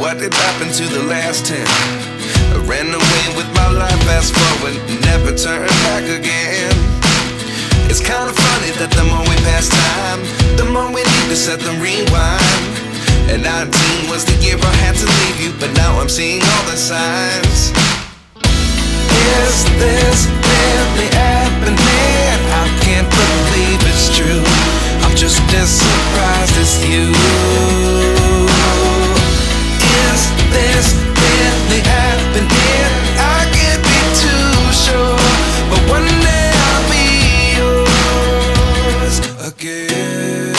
what did happen to the last 10? I ran away with my life, fast forward, never turn back again. It's kind of funny that the more we pass time, the more we need to set them rewind. And 19 was the year I had to leave you, but now I'm seeing all the signs. Is this really happening? I can't believe it's true. I'm just as surprised as you. Is this really happening? I can't be too sure, but one day I'll be yours again.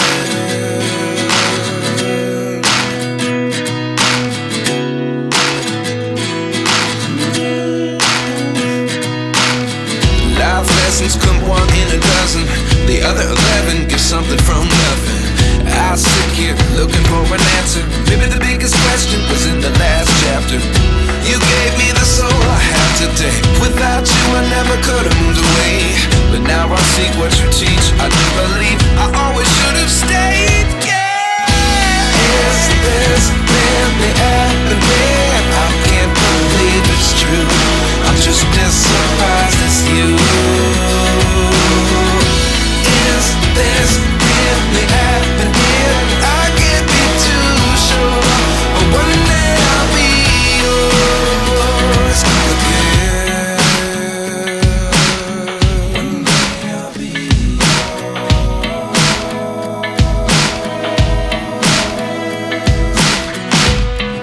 Life lessons come one in a dozen. The other 11 get something from nothing. I sit here looking for an answer. Maybe the biggest question was in the last chapter. You gave me the soul I have today. Without you I never could have moved away. But now I see what you teach. I do believe I always should have stayed. Yeah. Is this really happening? I can't believe it's true. I'm just as surprised as you. Is this really happening? I can't be too sure, but one day I'll be yours again. One day I'll be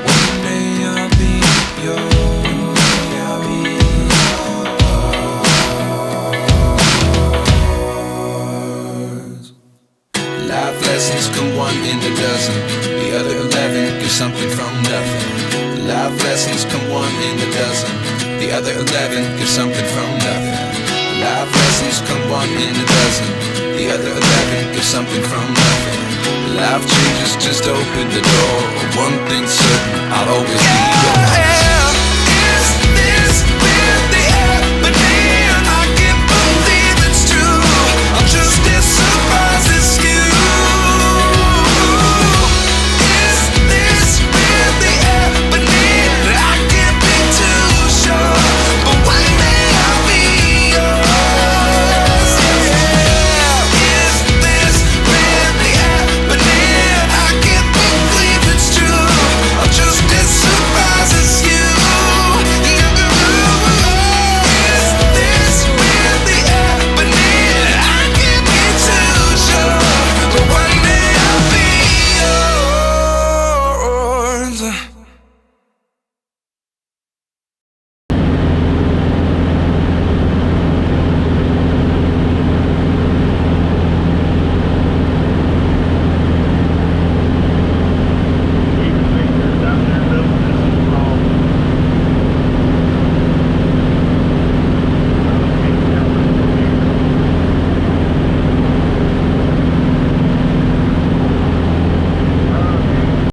One day I'll be yours. I'll be yours. Life lessons come one in a dozen. The other 11 give something from nothing. Life lessons come one in a dozen. The other 11 give something from nothing. Life lessons come one in a dozen. The other 11 give something from nothing. Life changes just open the door. One thing's certain, I'll always be